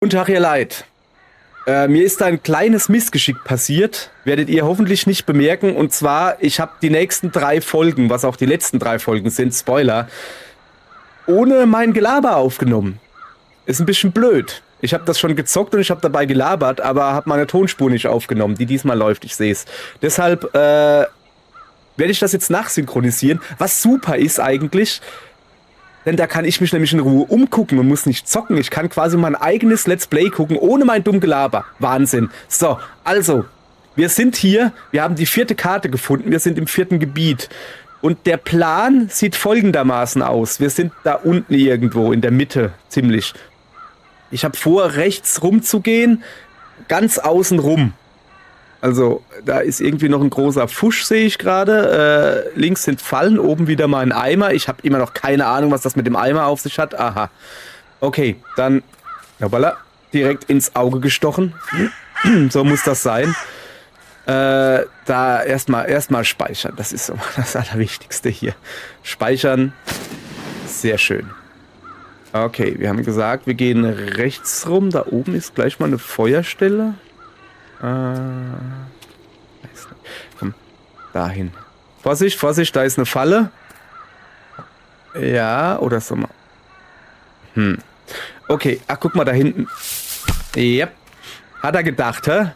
Guten Tag, ihr Leid. Mir ist ein kleines Missgeschick passiert, werdet ihr hoffentlich nicht bemerken. Und zwar, ich habe die nächsten 3 Folgen, was auch die letzten 3 Folgen sind, Spoiler, ohne mein Gelaber aufgenommen. Ist ein bisschen blöd. Ich habe das schon gezockt und ich habe dabei gelabert, aber habe meine Tonspur nicht aufgenommen, die diesmal läuft, ich sehe es. Deshalb werde ich das jetzt nachsynchronisieren, was super ist eigentlich. Denn da kann ich mich nämlich in Ruhe umgucken und muss nicht zocken. Ich kann quasi mein eigenes Let's Play gucken, ohne mein dumm Gelaber. Wahnsinn. So, also, wir sind hier, wir haben die 4. Karte gefunden, wir sind im 4. Gebiet. Und der Plan sieht folgendermaßen aus. Wir sind da unten irgendwo, in der Mitte, ziemlich. Ich habe vor, rechts rumzugehen, ganz außen rum. Also, da ist irgendwie noch ein großer Fusch, sehe ich gerade. Links sind Fallen, oben wieder mal ein Eimer. Ich habe immer noch keine Ahnung, was das mit dem Eimer auf sich hat. Aha. Okay, dann, hoppala, direkt ins Auge gestochen. So muss das sein. Da erstmal speichern. Das ist so das Allerwichtigste hier. Speichern. Sehr schön. Okay, wir haben gesagt, wir gehen rechts rum. Da oben ist gleich mal eine Feuerstelle. Komm, dahin. Vorsicht, Vorsicht, da ist eine Falle. Ja, oder so mal. Okay, ach, guck mal da hinten. Yep. Hat er gedacht, hä?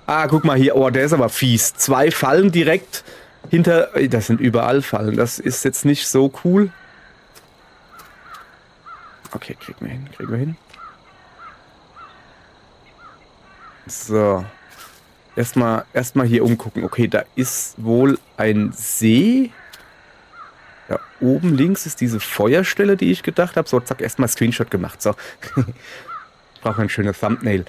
Ah, guck mal hier. Oh, der ist aber fies. 2 Fallen direkt hinter... Das sind überall Fallen. Das ist jetzt nicht so cool. Okay, kriegen wir hin. So. Erstmal hier umgucken. Okay, da ist wohl ein See. Da oben links ist diese Feuerstelle, die ich gedacht habe. So, zack, erstmal Screenshot gemacht. So. Ich brauche ein schönes Thumbnail.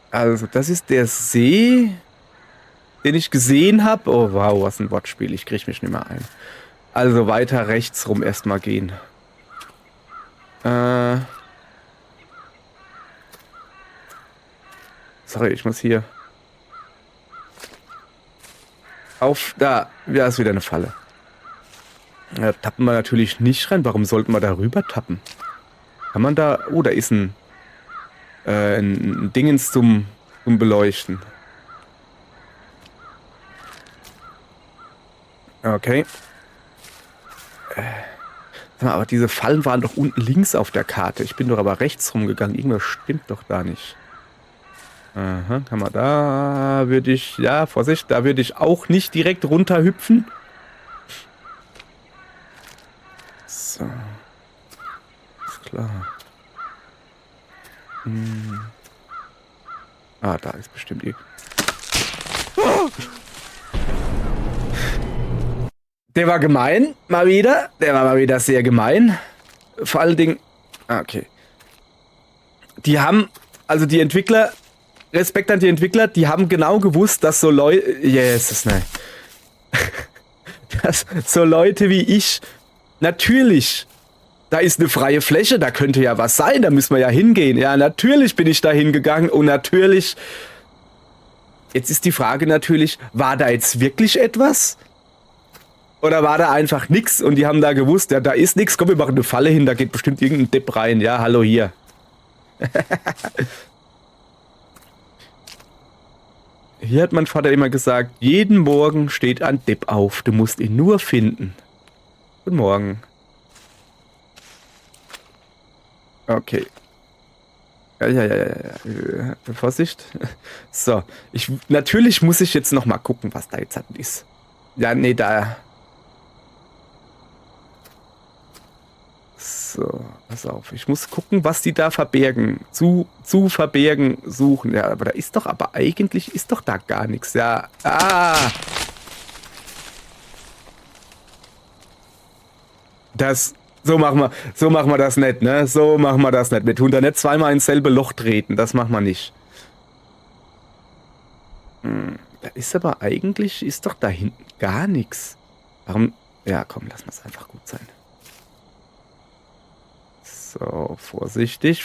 Also, das ist der See, den ich gesehen habe. Oh, wow, was ein Wortspiel. Ich kriege mich nicht mehr ein. Also, weiter rechts rum erstmal gehen. Sorry, ich muss hier. Auf, da. Ja, ist wieder eine Falle. Da tappen wir natürlich nicht rein. Warum sollten wir da rüber tappen? Kann man da... Oh, da ist ein Dingens zum Beleuchten. Okay. Sag mal, aber diese Fallen waren doch unten links auf der Karte. Ich bin doch aber rechts rumgegangen. Irgendwas stimmt doch da nicht. Aha, kann man da... würde ich... Ja, Vorsicht, da würde ich auch nicht direkt runterhüpfen. So. Ist klar. Ah, da ist bestimmt irgend... Oh! Der war gemein, mal wieder. Der war mal wieder sehr gemein. Vor allen Dingen... Okay. Die haben... Also die Entwickler... Respekt an die Entwickler, die haben genau gewusst, dass so Leute... Jesus, nein. Dass so Leute wie ich... Natürlich... Da ist eine freie Fläche, da könnte ja was sein, da müssen wir ja hingehen. Ja, natürlich bin ich da hingegangen und natürlich... Jetzt ist die Frage natürlich, war da jetzt wirklich etwas? Oder war da einfach nix und die haben da gewusst, ja, da ist nix, komm, wir machen eine Falle hin, da geht bestimmt irgendein Depp rein. Ja, hallo hier. Hier hat mein Vater immer gesagt, jeden Morgen steht ein Depp auf, du musst ihn nur finden. Guten Morgen. Okay. Ja. Vorsicht. So. Natürlich muss ich jetzt noch mal gucken, was da jetzt ist. Ja, nee, da. So, pass auf. Ich muss gucken, was die da verbergen. Zu verbergen suchen. Ja, aber da ist doch, aber eigentlich ist doch da gar nichts. Ja. Ah! Das. So machen wir das nicht, ne? So machen wir das nicht. Wir tun da nicht zweimal ins selbe Loch treten. Das machen wir nicht. Da ist aber eigentlich, ist doch da hinten gar nichts. Warum? Ja, komm, lass mal es einfach gut sein. So, vorsichtig.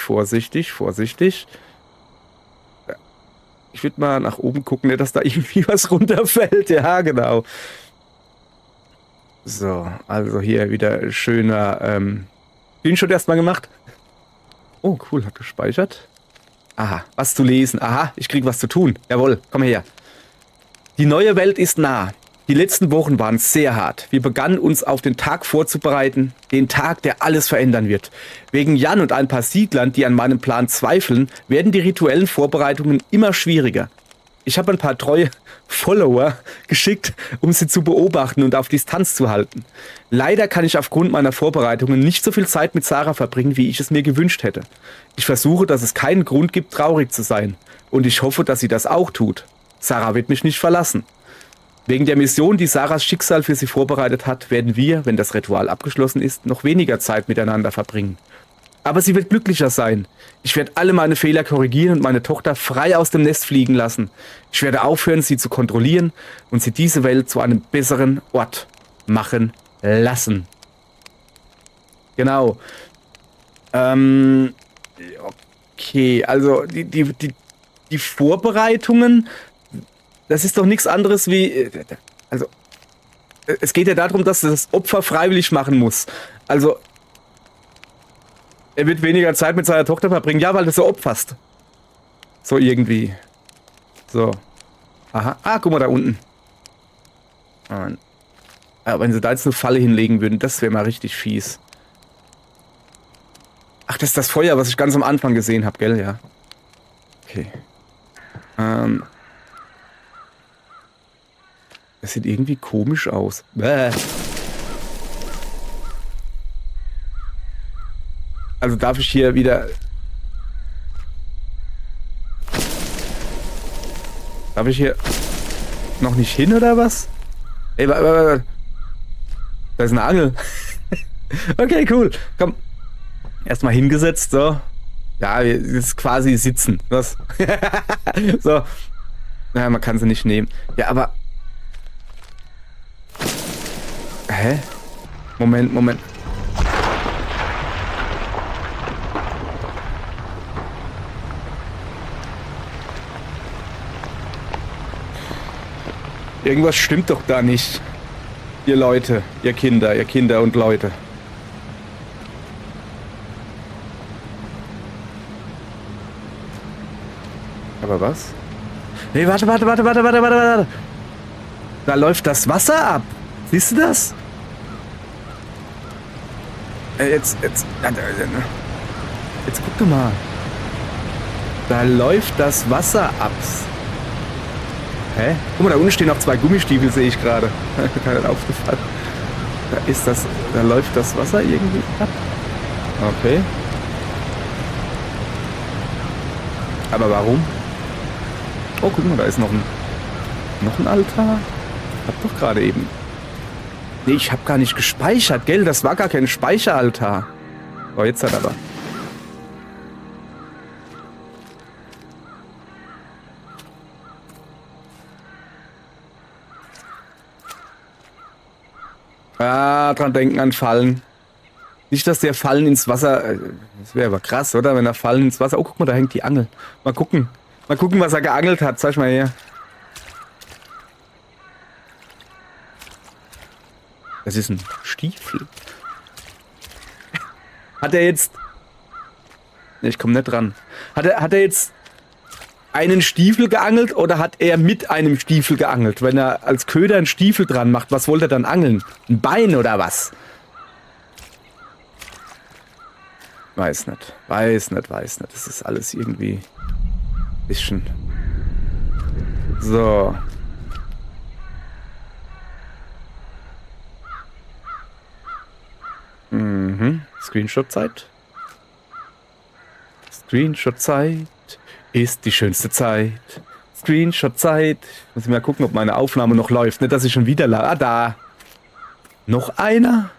Ich würde mal nach oben gucken, dass da irgendwie was runterfällt. Ja, genau. So, also hier wieder schöner Screenshot erstmal gemacht. Oh, cool, hat gespeichert. Aha, was zu lesen. Aha, ich krieg was zu tun. Jawohl, komm her. Die neue Welt ist nah. Die letzten Wochen waren sehr hart. Wir begannen uns auf den Tag vorzubereiten. Den Tag, der alles verändern wird. Wegen Jan und ein paar Siedlern, die an meinem Plan zweifeln, werden die rituellen Vorbereitungen immer schwieriger. Ich habe ein paar treue Follower geschickt, um sie zu beobachten und auf Distanz zu halten. Leider kann ich aufgrund meiner Vorbereitungen nicht so viel Zeit mit Sarah verbringen, wie ich es mir gewünscht hätte. Ich versuche, dass es keinen Grund gibt, traurig zu sein. Und ich hoffe, dass sie das auch tut. Sarah wird mich nicht verlassen. Wegen der Mission, die Sarahs Schicksal für sie vorbereitet hat, werden wir, wenn das Ritual abgeschlossen ist, noch weniger Zeit miteinander verbringen. Aber sie wird glücklicher sein. Ich werde alle meine Fehler korrigieren und meine Tochter frei aus dem Nest fliegen lassen. Ich werde aufhören, sie zu kontrollieren und sie diese Welt zu einem besseren Ort machen lassen. Genau. Okay, also die Vorbereitungen, das ist doch nichts anderes wie... Also, es geht ja darum, dass das Opfer freiwillig machen muss. Also... Er wird weniger Zeit mit seiner Tochter verbringen. Ja, weil du so opferst. So irgendwie. So. Aha. Ah, guck mal da unten. Aber wenn sie da jetzt eine Falle hinlegen würden, das wäre mal richtig fies. Ach, das ist das Feuer, was ich ganz am Anfang gesehen habe, gell? Ja. Okay. Das sieht irgendwie komisch aus. Bäh. Also darf ich hier wieder... Darf ich hier noch nicht hin, oder was? Ey, da ist eine Angel. Okay, cool. Komm. Erstmal hingesetzt, so. Ja, das ist quasi sitzen. Was? So. Naja, man kann sie nicht nehmen. Ja, aber... Hä? Moment. Irgendwas stimmt doch da nicht. Ihr Leute, ihr Kinder und Leute. Aber was? Nee, warte. Da läuft das Wasser ab. Siehst du das? Jetzt guck doch mal. Da läuft das Wasser ab. Hä? Guck mal, da unten stehen noch 2 Gummistiefel, sehe ich gerade. Mir nicht aufgefallen. Da läuft das Wasser irgendwie ab. Okay. Aber warum? Oh, guck mal, da ist noch ein Altar. Hab doch gerade eben. Nee, ich hab gar nicht gespeichert, gell? Das war gar kein Speicheraltar. Oh, jetzt hat aber. Ah, dran denken an Fallen. Nicht, dass der Fallen ins Wasser... Das wäre aber krass, oder? Wenn er Fallen ins Wasser... Oh, guck mal, da hängt die Angel. Mal gucken, was er geangelt hat. Zeig mal her. Das ist ein Stiefel. Hat er jetzt... Nee, ich komme nicht dran. Hat er jetzt einen Stiefel geangelt oder hat er mit einem Stiefel geangelt? Wenn er als Köder einen Stiefel dran macht, was wollte er dann angeln? Ein Bein oder was? Weiß nicht. Das ist alles irgendwie ein bisschen... So. Screenshot-Zeit. Screenshot-Zeit ist die schönste Zeit. Screenshot-Zeit. Muss ich mal gucken, ob meine Aufnahme noch läuft. Nicht, dass ich schon wieder... Ah, da. Noch einer.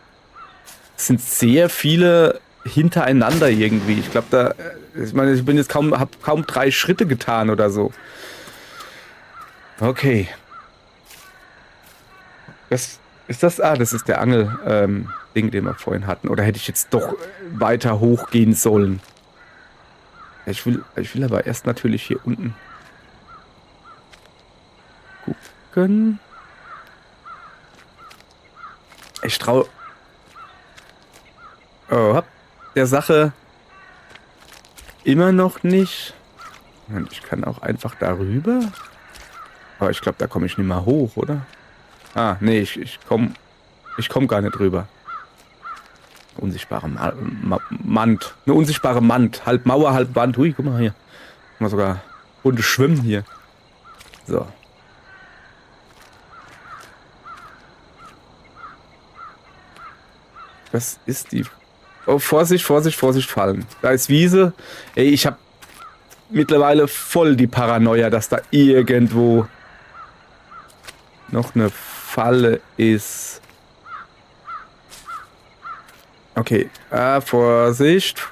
Es sind sehr viele hintereinander irgendwie. Ich glaube, ich meine, ich bin jetzt habe kaum 3 Schritte getan oder so. Okay. Das ist das... Ah, das ist der Angel... Ding, den wir vorhin hatten. Oder hätte ich jetzt doch weiter hochgehen sollen? Ich will aber erst natürlich hier unten gucken. Ich traue... Oh, hab der Sache immer noch nicht. Und ich kann auch einfach darüber. Aber ich glaube, da komme ich nicht mehr hoch, oder? Ah, nee, ich komm gar nicht rüber. Unsichtbare Mand. Eine unsichtbare Mand. Halb Mauer, halb Wand. Hui, guck mal hier. Mal sogar bunte Schwimmen hier. So. Was ist die? Oh, Vorsicht, Vorsicht, Vorsicht, fallen. Da ist Wiese. Ey, ich habe mittlerweile voll die Paranoia, dass da irgendwo noch eine Falle ist. Okay, Vorsicht.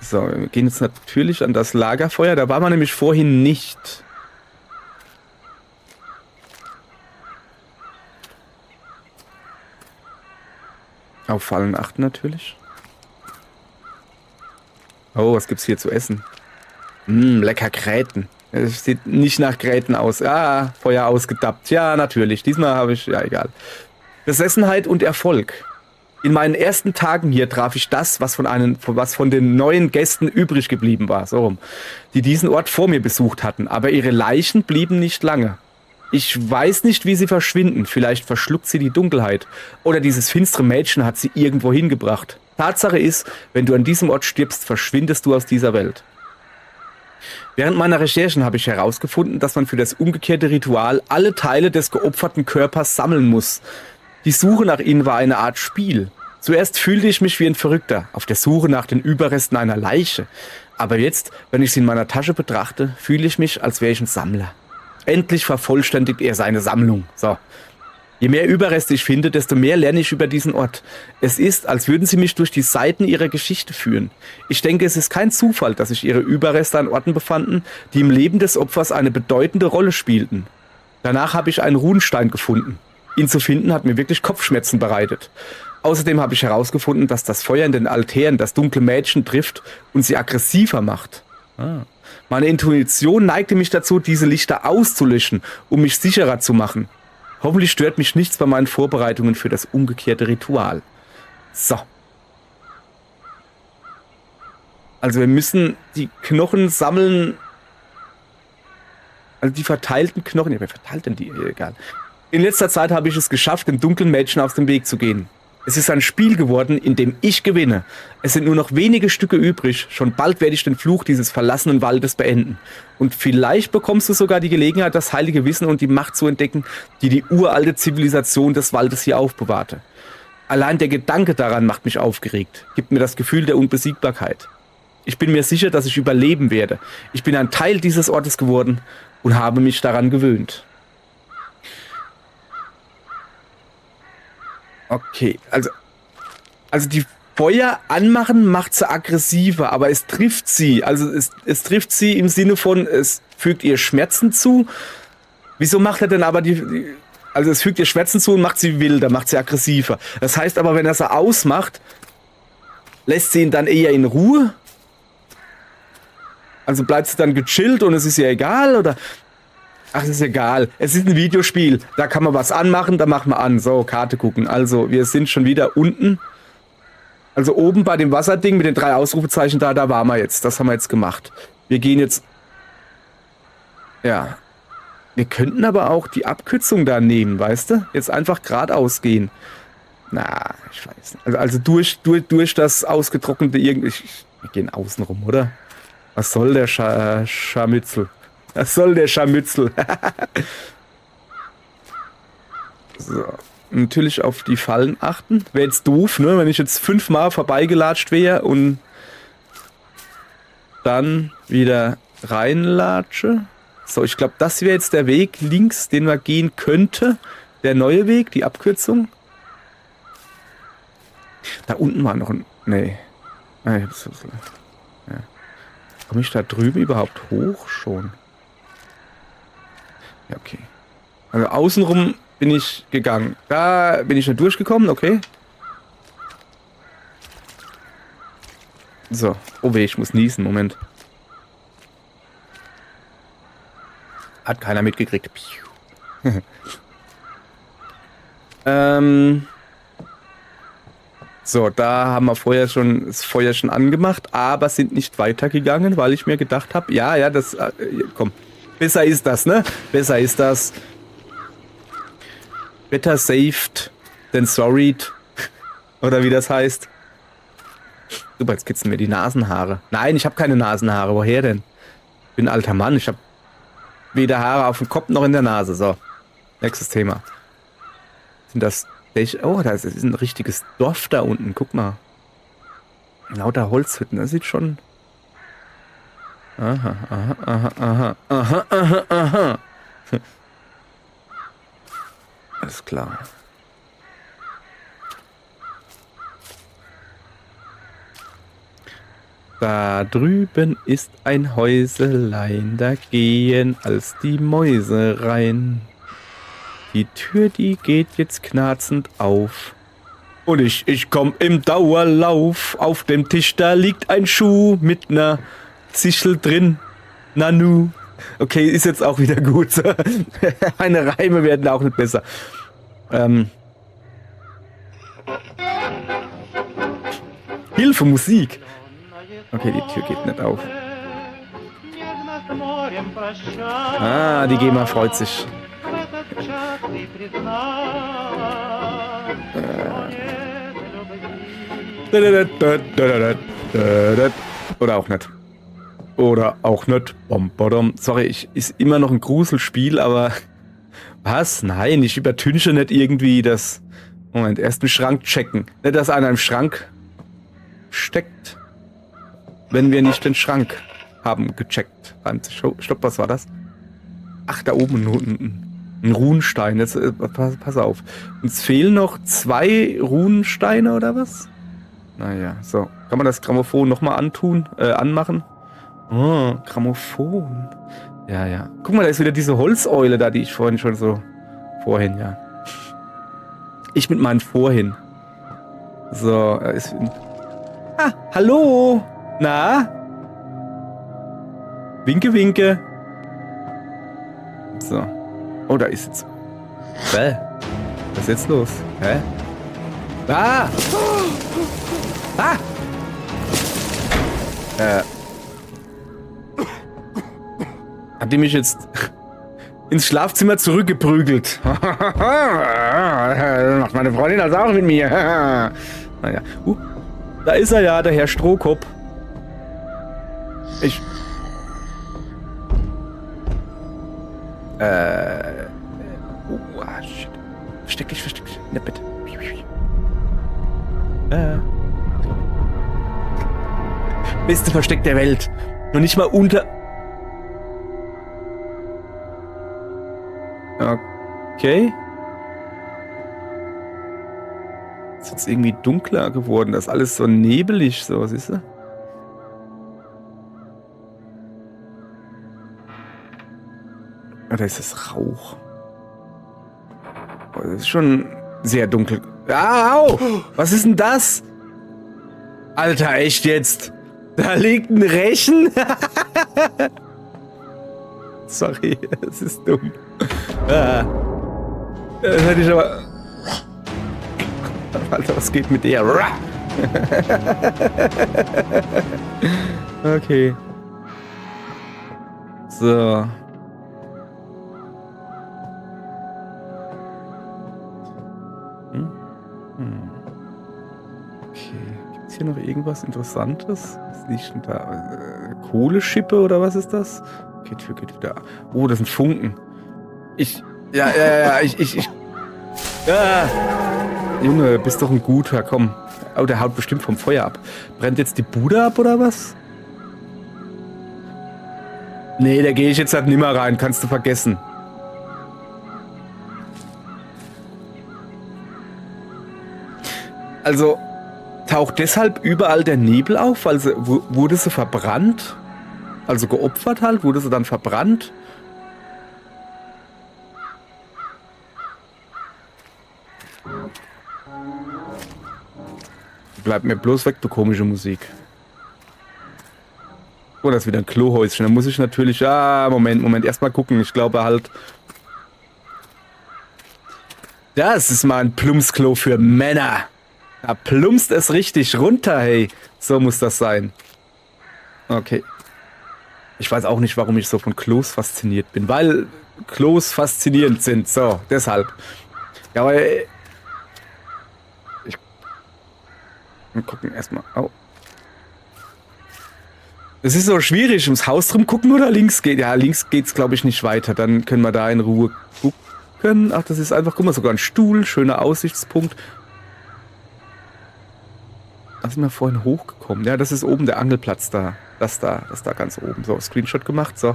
So, wir gehen jetzt natürlich an das Lagerfeuer. Da war man nämlich vorhin nicht. Auf Fallen achten natürlich. Oh, was gibt's hier zu essen? Lecker Gräten. Es sieht nicht nach Gräten aus. Ah, Feuer ausgedappt. Ja, natürlich. Diesmal habe ich... Ja, egal. Besessenheit und Erfolg. In meinen ersten Tagen hier traf ich das, was von den neuen Gästen übrig geblieben war, so rum, die diesen Ort vor mir besucht hatten. Aber ihre Leichen blieben nicht lange. Ich weiß nicht, wie sie verschwinden. Vielleicht verschluckt sie die Dunkelheit. Oder dieses finstere Mädchen hat sie irgendwo hingebracht. Tatsache ist, wenn du an diesem Ort stirbst, verschwindest du aus dieser Welt. Während meiner Recherchen habe ich herausgefunden, dass man für das umgekehrte Ritual alle Teile des geopferten Körpers sammeln muss. Die Suche nach ihnen war eine Art Spiel. Zuerst fühlte ich mich wie ein Verrückter, auf der Suche nach den Überresten einer Leiche. Aber jetzt, wenn ich sie in meiner Tasche betrachte, fühle ich mich, als wäre ich ein Sammler. Endlich vervollständigt er seine Sammlung. So. Je mehr Überreste ich finde, desto mehr lerne ich über diesen Ort. Es ist, als würden sie mich durch die Seiten ihrer Geschichte führen. Ich denke, es ist kein Zufall, dass sich ihre Überreste an Orten befanden, die im Leben des Opfers eine bedeutende Rolle spielten. Danach habe ich einen Runenstein gefunden. Ihn zu finden hat mir wirklich Kopfschmerzen bereitet. Außerdem habe ich herausgefunden, dass das Feuer in den Altären das dunkle Mädchen trifft und sie aggressiver macht. Meine Intuition neigte mich dazu, diese Lichter auszulöschen, um mich sicherer zu machen. Hoffentlich stört mich nichts bei meinen Vorbereitungen für das umgekehrte Ritual. So. Also wir müssen die Knochen sammeln. Also die verteilten Knochen. Ja, wer verteilt denn die? Egal. In letzter Zeit habe ich es geschafft, dem dunklen Mädchen aus dem Weg zu gehen. Es ist ein Spiel geworden, in dem ich gewinne. Es sind nur noch wenige Stücke übrig. Schon bald werde ich den Fluch dieses verlassenen Waldes beenden. Und vielleicht bekommst du sogar die Gelegenheit, das heilige Wissen und die Macht zu entdecken, die die uralte Zivilisation des Waldes hier aufbewahrte. Allein der Gedanke daran macht mich aufgeregt, gibt mir das Gefühl der Unbesiegbarkeit. Ich bin mir sicher, dass ich überleben werde. Ich bin ein Teil dieses Ortes geworden und habe mich daran gewöhnt. Okay, also die Feuer anmachen macht sie aggressiver, aber es trifft sie. Also es trifft sie im Sinne von, es fügt ihr Schmerzen zu. Wieso macht er denn aber also es fügt ihr Schmerzen zu und macht sie wilder, macht sie aggressiver. Das heißt aber, wenn er sie ausmacht, lässt sie ihn dann eher in Ruhe? Also bleibt sie dann gechillt und es ist ihr egal, oder... Ach, ist egal. Es ist ein Videospiel. Da kann man was anmachen, da machen wir an. So, Karte gucken. Also, wir sind schon wieder unten. Also oben bei dem Wasserding mit den 3 Ausrufezeichen da waren wir jetzt. Das haben wir jetzt gemacht. Wir gehen jetzt... Ja. Wir könnten aber auch die Abkürzung da nehmen, weißt du? Jetzt einfach geradeaus gehen. Na, ich weiß nicht. Also durch das ausgetrocknete irgendwie... Wir gehen außen rum, oder? Was soll der Scharmützel? Was soll der Scharmützel? So. Natürlich auf die Fallen achten. Wäre jetzt doof, ne? Wenn ich jetzt 5-mal vorbeigelatscht wäre und dann wieder reinlatsche. So, ich glaube, das wäre jetzt der Weg links, den man gehen könnte. Der neue Weg, die Abkürzung. Da unten war noch ein... Nee. Ja. Komme ich da drüben überhaupt hoch? Schon. Ja, okay. Also außenrum bin ich gegangen. Da bin ich nicht durchgekommen, okay. So. Oh weh, ich muss niesen, Moment. Hat keiner mitgekriegt. So, da haben wir vorher schon das Feuer schon angemacht, aber sind nicht weitergegangen, weil ich mir gedacht habe, ja, das, komm, besser ist das, ne? Besser ist das. Better saved than sorried. Oder wie das heißt. Super, jetzt kitzeln mir die Nasenhaare. Nein, ich habe keine Nasenhaare. Woher denn? Ich bin ein alter Mann. Ich habe weder Haare auf dem Kopf noch in der Nase. So, nächstes Thema. Sind das... Oh, da ist ein richtiges Dorf da unten. Guck mal. Lauter Holzhütten. Das sieht schon... Aha, aha, aha, aha, aha, aha, aha. Alles klar. Da drüben ist ein Häuselein, da gehen als die Mäuse rein. Die Tür, die geht jetzt knarzend auf. Und ich komm im Dauerlauf. Auf dem Tisch, da liegt ein Schuh mit ner Sichel drin. Nanu. Okay, ist jetzt auch wieder gut. Meine Reime werden auch nicht besser. Hilfe, Musik. Okay, die Tür geht nicht auf. Ah, die GEMA freut sich. Oder auch nicht. Oder auch nicht. Sorry, ist immer noch ein Gruselspiel, aber... Was? Nein, ich übertünche nicht irgendwie das... Moment, erst einen Schrank checken. Nicht, dass einer im Schrank steckt, wenn wir nicht den Schrank haben gecheckt. Stopp, was war das? Ach, da oben ein Runenstein. Jetzt, pass auf. Uns fehlen noch 2 Runensteine oder was? Naja, so. Kann man das Grammophon nochmal anmachen? Oh, Grammophon. Ja. Guck mal, da ist wieder diese Holzeule da, die ich vorhin schon so... Vorhin, ja. Ich mit meinen Vorhin. So, da ist... Ah, hallo! Na? Winke, winke. So. Oh, da ist jetzt... Hä? Was ist jetzt los? Hä? Ah! Ah! Hat die mich jetzt ins Schlafzimmer zurückgeprügelt? Macht meine Freundin also auch mit mir. Naja. Da ist er ja, der Herr Strohkopf. Shit. Versteck dich in der Bett. Beste Versteck der Welt. Noch nicht mal unter... Okay. Ist jetzt irgendwie dunkler geworden. Das ist alles so nebelig, so, siehst du? Da ist das Rauch. Das ist schon sehr dunkel. Au! Was ist denn das? Alter, echt jetzt? Da liegt ein Rechen? Sorry, das ist dumm. Das hätte ich aber... Alter, was geht mit der? Okay. So. Okay. Gibt es hier noch irgendwas Interessantes? Was liegt denn da? Kohleschippe oder was ist das? Okay, Tür geht wieder. Oh, das sind Funken. Ja. Junge, bist doch ein Guter, komm. Oh, der haut bestimmt vom Feuer ab. Brennt jetzt die Bude ab oder was? Nee, da gehe ich jetzt halt nimmer rein. Kannst du vergessen. Also, taucht deshalb überall der Nebel auf? Also, wurde sie verbrannt? Also geopfert halt? Wurde sie dann verbrannt? Bleib mir bloß weg, du komische Musik. Oh, das ist wieder ein Klohäuschen. Da muss ich natürlich... Moment. Erstmal gucken. Ich glaube halt... Das ist mal ein Plumpsklo für Männer. Da plumpst es richtig runter, hey. So muss das sein. Okay. Ich weiß auch nicht, warum ich so von Klos fasziniert bin. Weil Klos faszinierend sind. So, deshalb. Ja, aber wir gucken erstmal. Oh. Es ist so schwierig, ums Haus drum gucken oder links geht. Ja, links geht's, glaube ich, nicht weiter. Dann können wir da in Ruhe gucken. Ach, das ist einfach, guck mal, sogar ein Stuhl. Schöner Aussichtspunkt. Da sind wir vorhin hochgekommen. Ja, das ist oben der Angelplatz da. Das da ganz oben. So, Screenshot gemacht, so.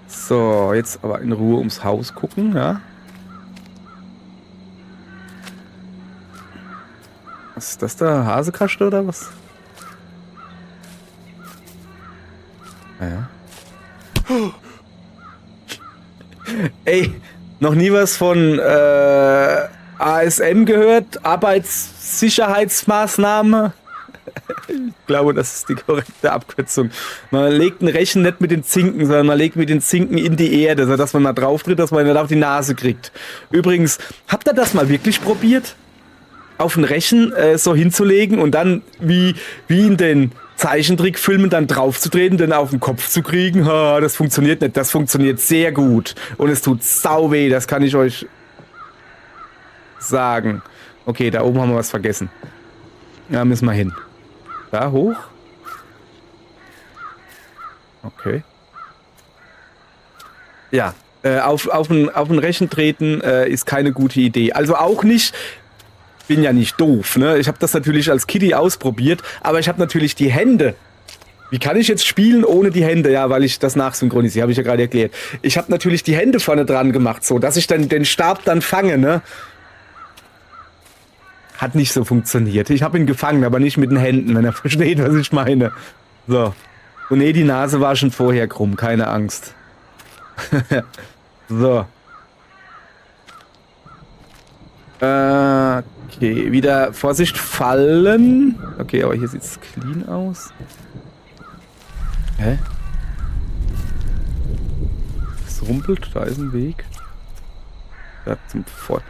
So, jetzt aber in Ruhe ums Haus gucken, ja. Was ist das da? Hasekaste oder was? Ja. Ey, noch nie was von ASM gehört? Arbeitssicherheitsmaßnahme? Ich glaube, das ist die korrekte Abkürzung. Man legt ein Rechen nicht mit den Zinken, sondern man legt mit den Zinken in die Erde, sodass man mal drauf tritt, dass man nicht auf die Nase kriegt. Übrigens, habt ihr das mal wirklich probiert? Auf ein Rechen so hinzulegen und dann wie in den Zeichentrickfilmen dann draufzutreten, dann auf den Kopf zu kriegen? Ha, das funktioniert nicht. Das funktioniert sehr gut. Und es tut sau weh, das kann ich euch sagen. Okay, da oben haben wir was vergessen. Ja, müssen wir hin. Da hoch. Okay. Ja, auf ein Rechen treten ist keine gute Idee. Also auch nicht, bin ja nicht doof, ne? Ich habe das natürlich als Kiddie ausprobiert, aber ich habe natürlich die Hände. Wie kann ich jetzt spielen ohne die Hände? Ja, weil ich das nachsynchronisiere, habe ich ja gerade erklärt. Ich habe natürlich die Hände vorne dran gemacht, so, dass ich dann den Stab dann fange, ne? Hat nicht so funktioniert. Ich habe ihn gefangen, aber nicht mit den Händen, wenn er versteht, was ich meine. So. Und die Nase war schon vorher krumm, keine Angst. So. Okay, wieder Vorsicht, fallen. Okay, aber hier sieht es clean aus. Hä? Es rumpelt, da ist ein Weg. Da zum Fort.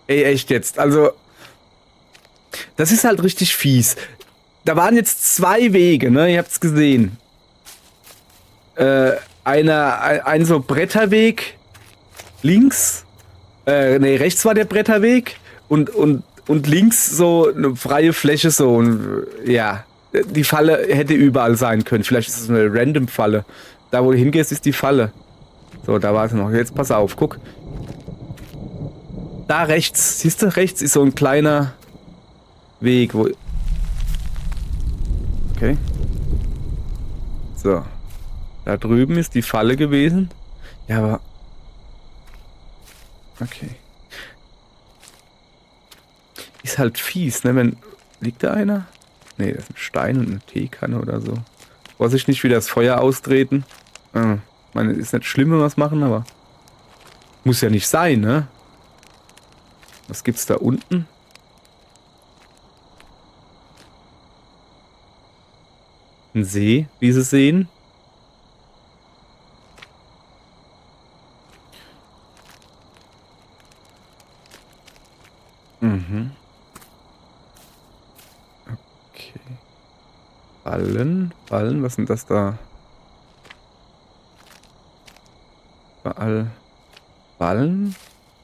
Ey, echt jetzt. Also, das ist halt richtig fies. Da waren jetzt zwei Wege, ne? Ihr habt's gesehen. Ein so Bretterweg links. Nee, rechts war der Bretterweg und links so eine freie Fläche so. Und, ja, die Falle hätte überall sein können. Vielleicht ist es eine random Falle. Da, wo du hingehst, ist die Falle. So, da war es noch. Jetzt pass auf, guck. Da rechts, siehst du, rechts ist so ein kleiner Weg, wo... Okay. So. Da drüben ist die Falle gewesen. Ja, aber... Okay. Ist halt fies, ne? Wenn... Liegt da einer? Ne, das ist ein Stein und eine Teekanne oder so. Vorsicht, nicht wieder das Feuer austreten. Ich meine, ist nicht schlimm, wenn wir was machen, aber... Muss ja nicht sein, ne? Was gibt's da unten? Ein See, wie Sie sehen. Mhm. Okay. Ballen, was sind das da? Ballen?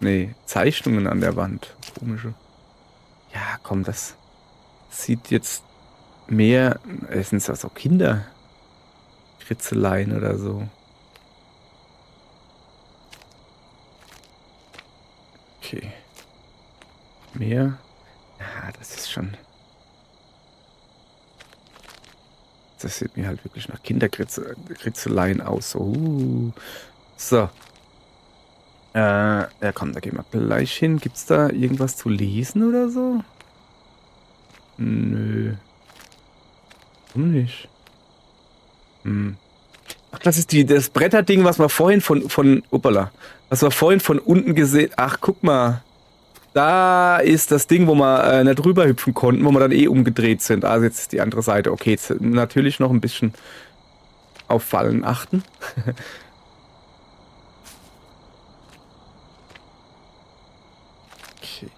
Nee, Zeichnungen an der Wand. Komische. Ja, komm, das sieht jetzt mehr... Sind das auch Kinderkritzeleien oder so? Okay. Mehr? Ja, das ist schon... Das sieht mir halt wirklich nach Kinderkritzeleien aus. So. Ja komm, da gehen wir gleich hin. Gibt's da irgendwas zu lesen oder so? Nö. Warum nicht? Ach, das ist das Bretterding, was wir vorhin was wir vorhin von unten gesehen... Ach, guck mal. Da ist das Ding, wo wir nicht rüber hüpfen konnten, wo wir dann umgedreht sind. Also jetzt ist die andere Seite. Okay, jetzt natürlich noch ein bisschen auf Fallen achten. Okay.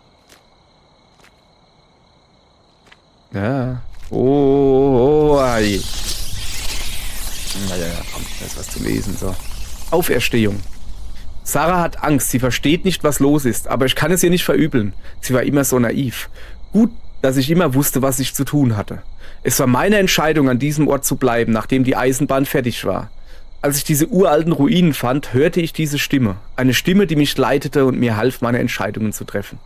Ja. Oh, ei. Naja, komm, da ist was zu lesen. So. Auferstehung. Sarah hat Angst, sie versteht nicht, was los ist, aber ich kann es ihr nicht verübeln. Sie war immer so naiv. Gut, dass ich immer wusste, was ich zu tun hatte. Es war meine Entscheidung, an diesem Ort zu bleiben, nachdem die Eisenbahn fertig war. Als ich diese uralten Ruinen fand, hörte ich diese Stimme. Eine Stimme, die mich leitete und mir half, meine Entscheidungen zu treffen.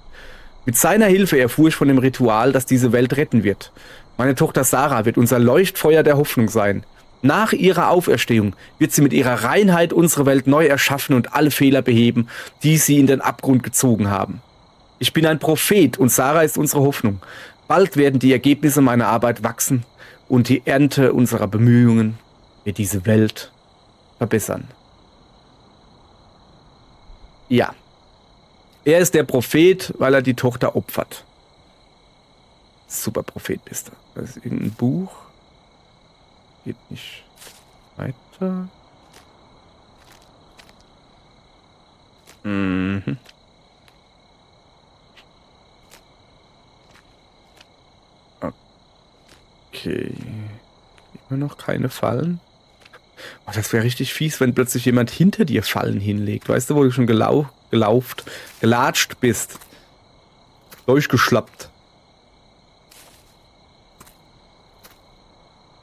Mit seiner Hilfe erfuhr ich von dem Ritual, das diese Welt retten wird. Meine Tochter Sarah wird unser Leuchtfeuer der Hoffnung sein. Nach ihrer Auferstehung wird sie mit ihrer Reinheit unsere Welt neu erschaffen und alle Fehler beheben, die sie in den Abgrund gezogen haben. Ich bin ein Prophet und Sarah ist unsere Hoffnung. Bald werden die Ergebnisse meiner Arbeit wachsen und die Ernte unserer Bemühungen wird diese Welt verbessern. Ja. Er ist der Prophet, weil er die Tochter opfert. Super Prophet bist du. Das ist irgendein Buch. Geht nicht weiter. Mhm. Okay. Immer noch keine Fallen. Oh, das wäre richtig fies, wenn plötzlich jemand hinter dir Fallen hinlegt. Weißt du, wo du schon gelatscht bist. Durchgeschlappt.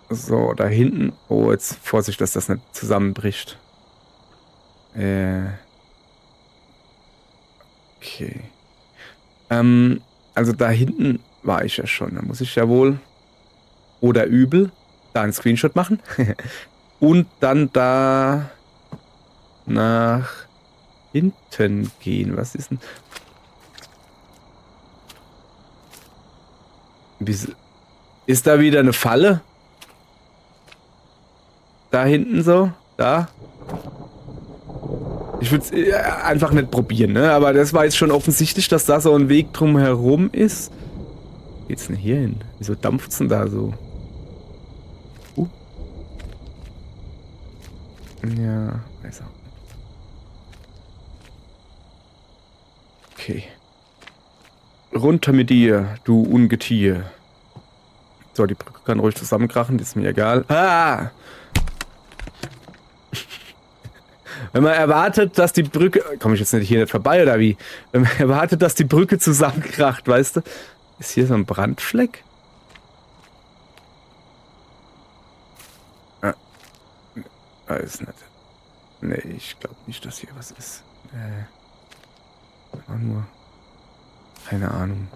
So, da hinten. Oh, jetzt Vorsicht, dass das nicht zusammenbricht. Okay. Also da hinten war ich ja schon. Da muss ich ja wohl oder übel da einen Screenshot machen. Und dann da nach hinten gehen. Was ist denn? Ist da wieder eine Falle? Da hinten so? Da? Ich würde es einfach nicht probieren, ne? Aber das war jetzt schon offensichtlich, dass da so ein Weg drum herum ist. Wo geht's denn hier hin? Wieso dampft's denn da so? Ja, weiß auch nicht. Okay. Runter mit dir, du Ungetier. So, die Brücke kann ruhig zusammenkrachen, das ist mir egal. Ah! Wenn man erwartet, dass die Brücke... Komme ich jetzt hier nicht vorbei, oder wie? Wenn man erwartet, dass die Brücke zusammenkracht, weißt du? Ist hier so ein Brandfleck? Weiß nicht. Nee, ich glaube nicht, dass hier was ist. War nur... Keine Ahnung.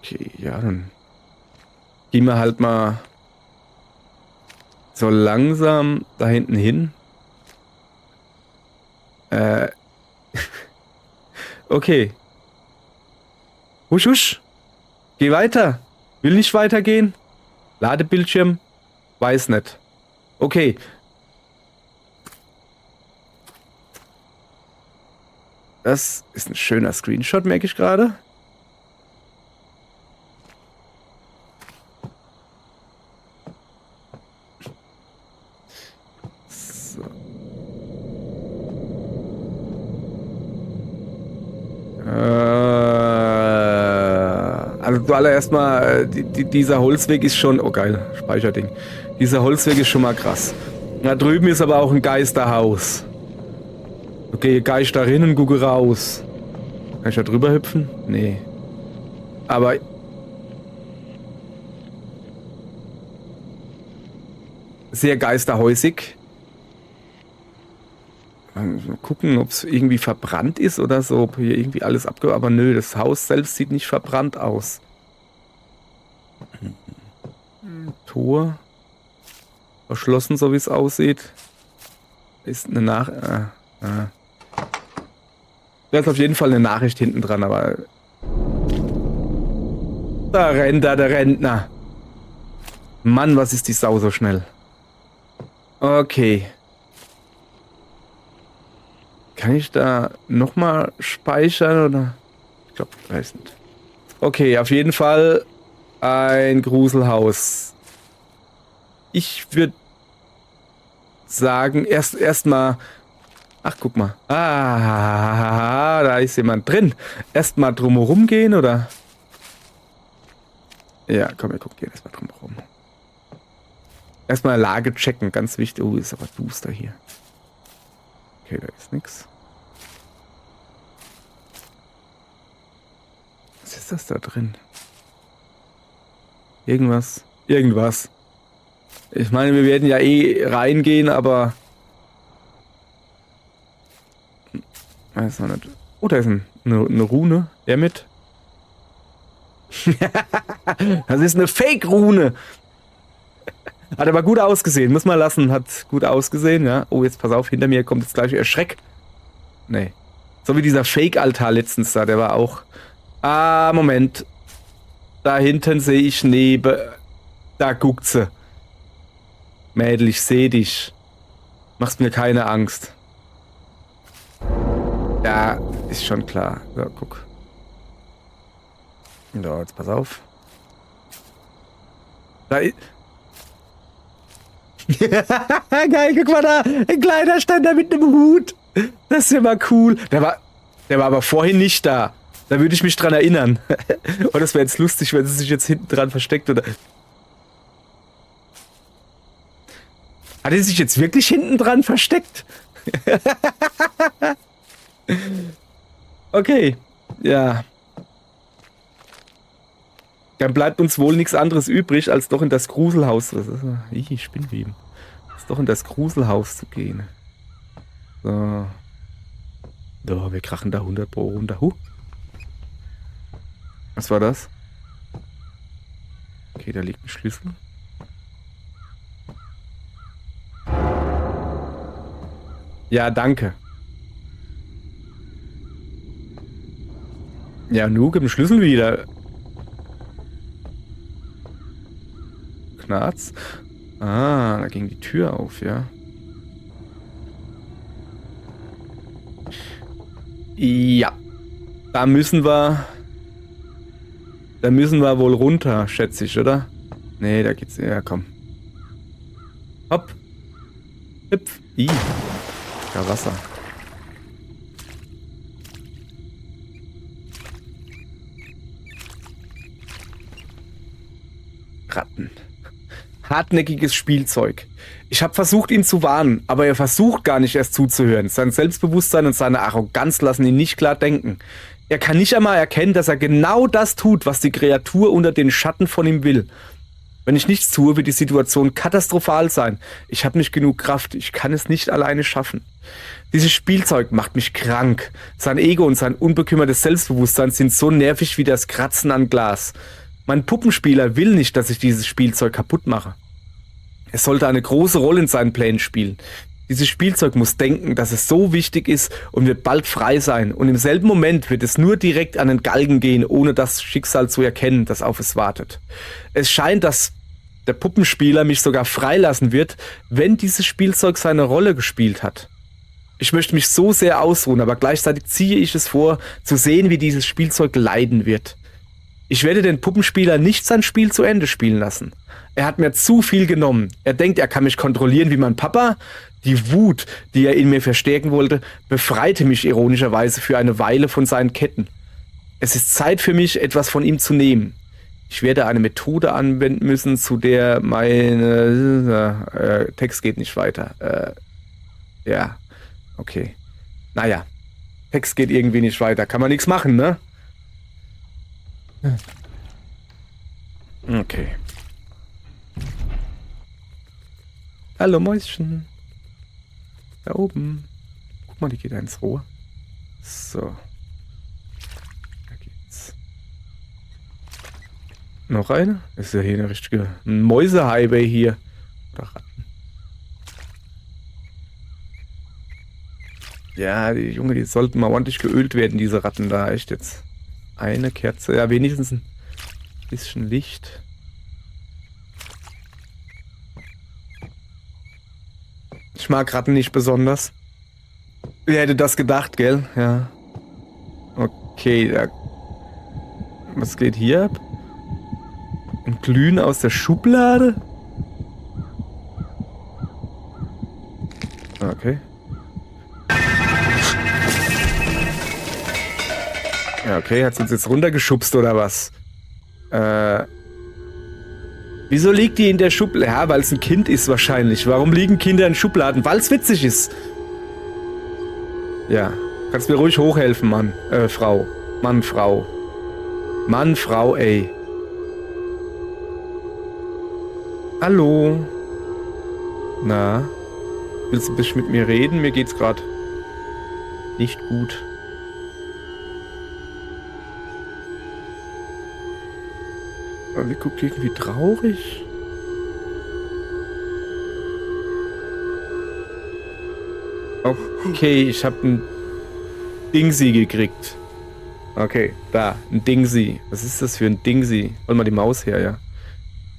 Okay, ja, dann gehen wir halt mal so langsam da hinten hin. Okay. Husch, husch. Geh weiter. Will nicht weitergehen. Ladebildschirm. Weiß nicht. Okay. Das ist ein schöner Screenshot, merke ich gerade. So. Also zuallererst mal, dieser Holzweg ist schon... Oh geil, Speicherding. Dieser Holzweg ist schon mal krass. Da drüben ist aber auch ein Geisterhaus. Okay, Geister rinnen, gucke raus. Kann ich da drüber hüpfen? Nee. Aber... Sehr geisterhäusig. Mal gucken, ob es irgendwie verbrannt ist oder so. Ob hier irgendwie alles abge... Aber nö, das Haus selbst sieht nicht verbrannt aus. Tor. Verschlossen, so wie es aussieht. Ist eine Da ist auf jeden Fall eine Nachricht hinten dran, aber... Da rennt da der Rentner. Mann, was ist die Sau so schnell. Okay. Kann ich da nochmal speichern oder? Ich glaube, weiß nicht. Okay, auf jeden Fall ein Gruselhaus. Ich würde sagen, erstmal. Ach, guck mal. Ah, da ist jemand drin. Erstmal drumherum gehen, oder? Ja, komm, wir gucken erstmal drumherum. Erstmal Lage checken, ganz wichtig. Oh, ist aber duster hier. Okay, da ist nichts. Was ist das da drin? Irgendwas. Irgendwas. Ich meine, wir werden ja eh reingehen, aber... Weiß noch nicht. Oh, da ist eine Rune. Er mit. Das ist eine Fake-Rune. Hat aber gut ausgesehen. Muss man lassen. Hat gut ausgesehen, ja. Oh, jetzt pass auf. Hinter mir kommt jetzt gleich Erschreck. Nee. So wie dieser Fake-Altar letztens da. Der war auch... Ah, Moment. Da hinten sehe ich neben... Da guckt sie. Mädel, ich sehe dich. Machst mir keine Angst. Ja, ist schon klar. So, guck. So, jetzt pass auf. Da Geil, guck mal da. Ein kleiner Ständer mit einem Hut. Das ist ja mal cool. Der war aber vorhin nicht da. Da würde ich mich dran erinnern. Und das wäre jetzt lustig, wenn sie sich jetzt hinten dran versteckt, oder? Hat er sich jetzt wirklich hinten dran versteckt? Okay, ja. Dann bleibt uns wohl nichts anderes übrig, als doch in das Gruselhaus. Ich Spinnweben. Als doch in das Gruselhaus zu gehen. So. So, wir krachen da 100 Pro runter. Was war das? Okay, da liegt ein Schlüssel. Ja, danke. Ja, nu, gib den Schlüssel wieder. Knarz. Ah, da ging die Tür auf, ja. Ja. Da müssen wir wohl runter, schätze ich, oder? Nee, da geht's. Ja, komm. Hopp. Hüpf. Ja, Wasser. Ratten. Hartnäckiges Spielzeug. Ich habe versucht, ihn zu warnen, aber er versucht gar nicht erst zuzuhören. Sein Selbstbewusstsein und seine Arroganz lassen ihn nicht klar denken. Er kann nicht einmal erkennen, dass er genau das tut, was die Kreatur unter den Schatten von ihm will. Wenn ich nichts tue, wird die Situation katastrophal sein. Ich habe nicht genug Kraft, ich kann es nicht alleine schaffen. Dieses Spielzeug macht mich krank. Sein Ego und sein unbekümmertes Selbstbewusstsein sind so nervig wie das Kratzen an Glas. Mein Puppenspieler will nicht, dass ich dieses Spielzeug kaputt mache. Es sollte eine große Rolle in seinen Plänen spielen. Dieses Spielzeug muss denken, dass es so wichtig ist und wird bald frei sein. Und im selben Moment wird es nur direkt an den Galgen gehen, ohne das Schicksal zu erkennen, das auf es wartet. Es scheint, dass der Puppenspieler mich sogar freilassen wird, wenn dieses Spielzeug seine Rolle gespielt hat. Ich möchte mich so sehr ausruhen, aber gleichzeitig ziehe ich es vor, zu sehen, wie dieses Spielzeug leiden wird. Ich werde den Puppenspieler nicht sein Spiel zu Ende spielen lassen. Er hat mir zu viel genommen. Er denkt, er kann mich kontrollieren wie mein Papa. Die Wut, die er in mir verstärken wollte, befreite mich ironischerweise für eine Weile von seinen Ketten. Es ist Zeit für mich, etwas von ihm zu nehmen. Ich werde eine Methode anwenden müssen, zu der meine... Text geht nicht weiter. Ja, okay. Naja, Text geht irgendwie nicht weiter. Kann man nichts machen, ne? Okay. Hallo Mäuschen. Da oben. Guck mal, die geht da ins Rohr. So. Da geht's. Noch eine? Ist ja hier eine richtige Mäuse-Highway hier. Oder Ratten. Ja, die Junge, die sollten mal ordentlich geölt werden, diese Ratten da. Echt jetzt. Eine Kerze. Ja, wenigstens ein bisschen Licht. Ich mag Ratten nicht besonders. Wer hätte das gedacht, gell? Ja. Okay, da. Was geht hier ab? Ein Glühen aus der Schublade? Okay. Ja, okay, hat's uns jetzt runtergeschubst oder was? Wieso liegt die in der Schublade? Ja, weil es ein Kind ist wahrscheinlich. Warum liegen Kinder in Schubladen? Weil es witzig ist. Ja, kannst mir ruhig hochhelfen, Mann. Frau. Mann, Frau. Mann, Frau, ey. Hallo. Na? Willst du ein bisschen mit mir reden? Mir geht's gerade nicht gut. Aber sie guckt irgendwie traurig. Okay, ich habe ein Dingsi gekriegt. Okay, da, ein Dingsi. Was ist das für ein Dingsi? Hol mal die Maus her, ja.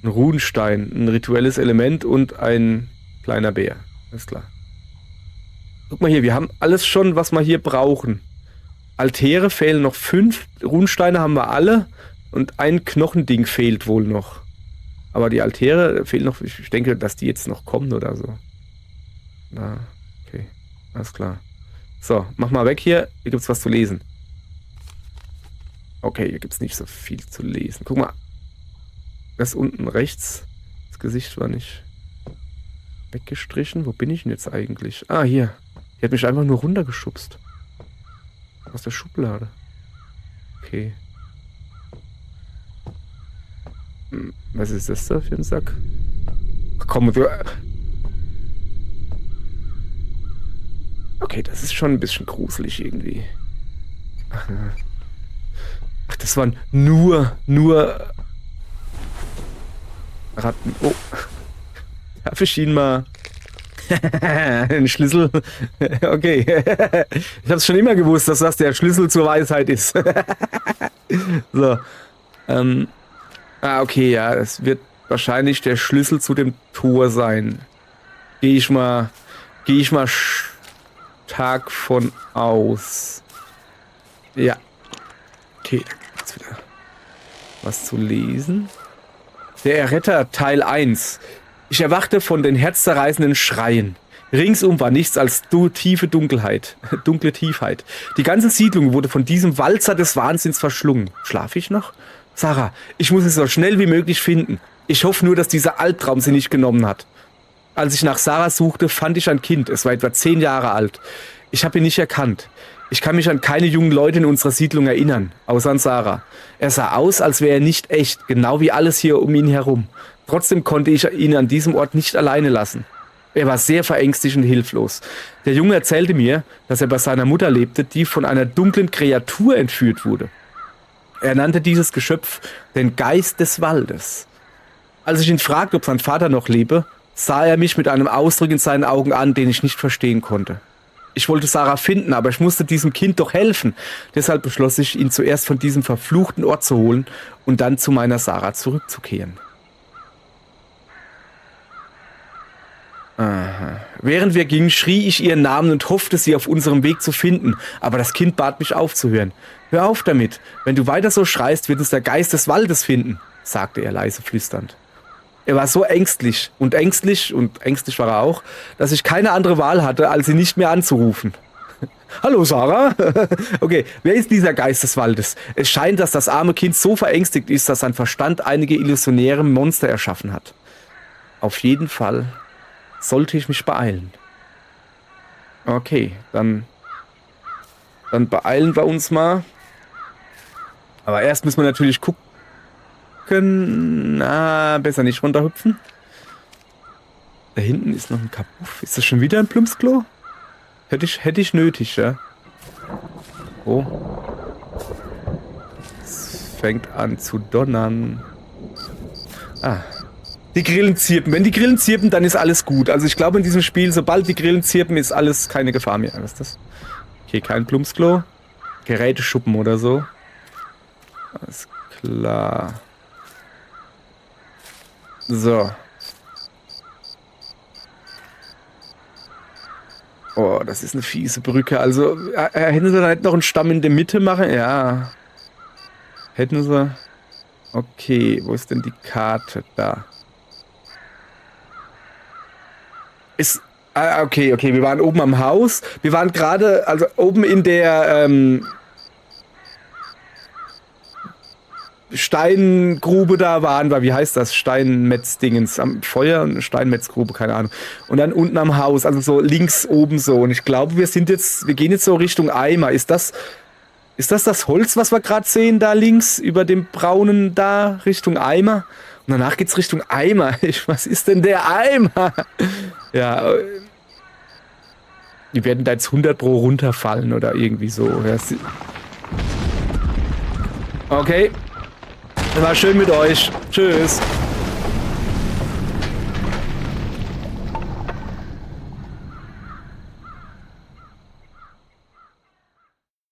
Ein Runenstein, ein rituelles Element und ein kleiner Bär. Alles klar. Guck mal hier, wir haben alles schon, was wir hier brauchen. Altäre fehlen noch 5, Runensteine haben wir alle und ein Knochending fehlt wohl noch. Aber die Altäre fehlen noch, ich denke, dass die jetzt noch kommen oder so. Na, okay, alles klar. So, mach mal weg hier, hier gibt's was zu lesen. Okay, hier gibt's nicht so viel zu lesen. Guck mal, das unten rechts, das Gesicht war nicht weggestrichen. Wo bin ich denn jetzt eigentlich? Ah, hier. Die hat mich einfach nur runtergeschubst. Aus der Schublade. Okay. Was ist das da für ein Sack? Ach, komm, du. Okay, das ist schon ein bisschen gruselig irgendwie. Ach, das waren nur Ratten. Oh. Darf ich ihn mal... Den Schlüssel. Okay. Ich hab's schon immer gewusst, dass das der Schlüssel zur Weisheit ist. So. Okay, ja, es wird wahrscheinlich der Schlüssel zu dem Tor sein. Gehe ich mal stark von aus. Ja. Okay, jetzt wieder was zu lesen. Der Erretter, Teil 1. Ich erwachte von den herzzerreißenden Schreien. Ringsum war nichts als tiefe Dunkelheit, dunkle Tiefheit. Die ganze Siedlung wurde von diesem Walzer des Wahnsinns verschlungen. Schlaf ich noch? Sarah, ich muss es so schnell wie möglich finden. Ich hoffe nur, dass dieser Albtraum sie nicht genommen hat. Als ich nach Sarah suchte, fand ich ein Kind. Es war etwa 10 Jahre alt. Ich habe ihn nicht erkannt. Ich kann mich an keine jungen Leute in unserer Siedlung erinnern, außer an Sarah. Er sah aus, als wäre er nicht echt, genau wie alles hier um ihn herum. Trotzdem konnte ich ihn an diesem Ort nicht alleine lassen. Er war sehr verängstigt und hilflos. Der Junge erzählte mir, dass er bei seiner Mutter lebte, die von einer dunklen Kreatur entführt wurde. Er nannte dieses Geschöpf den Geist des Waldes. Als ich ihn fragte, ob sein Vater noch lebe, sah er mich mit einem Ausdruck in seinen Augen an, den ich nicht verstehen konnte. Ich wollte Sarah finden, aber ich musste diesem Kind doch helfen. Deshalb beschloss ich, ihn zuerst von diesem verfluchten Ort zu holen und dann zu meiner Sarah zurückzukehren. Aha. Während wir gingen, schrie ich ihren Namen und hoffte, sie auf unserem Weg zu finden, aber das Kind bat mich aufzuhören. Hör auf damit, wenn du weiter so schreist, wird uns der Geist des Waldes finden, sagte er leise flüsternd. Er war so ängstlich und ängstlich war er auch, dass ich keine andere Wahl hatte, als ihn nicht mehr anzurufen. Hallo Sarah? Okay, wer ist dieser Geist des Waldes? Es scheint, dass das arme Kind so verängstigt ist, dass sein Verstand einige illusionäre Monster erschaffen hat. Auf jeden Fall sollte ich mich beeilen. Okay, dann beeilen wir uns mal. Aber erst müssen wir natürlich gucken. Na, besser nicht runterhüpfen. Da hinten ist noch ein Kapuff. Ist das schon wieder ein Plumpsklo? Hätte ich nötig, ja. Oh. Es fängt an zu donnern. Ah. Die Grillen zirpen. Wenn die Grillen zirpen, dann ist alles gut. Also ich glaube in diesem Spiel, sobald die Grillen zirpen, ist alles keine Gefahr mehr. Was ist das? Okay, kein Plumpsklo. Geräteschuppen oder so. Alles klar. So. Oh, das ist eine fiese Brücke. Also, hätten sie da nicht noch einen Stamm in der Mitte machen? Ja. Hätten sie... Okay, wo ist denn die Karte? Da. Ist... okay, wir waren oben am Haus. Wir waren gerade, also oben in der Steingrube da waren wir. Wie heißt das? Steinmetzdingens. Am Feuer? Steinmetzgrube, keine Ahnung. Und dann unten am Haus, also so links oben so. Und ich glaube, wir gehen jetzt so Richtung Eimer. Ist das das Holz, was wir gerade sehen, da links über dem braunen da, Richtung Eimer? Und danach geht's Richtung Eimer. Was ist denn der Eimer? Ja, die werden da jetzt 100 pro runterfallen oder irgendwie so. Ja, okay, war schön mit euch. Tschüss.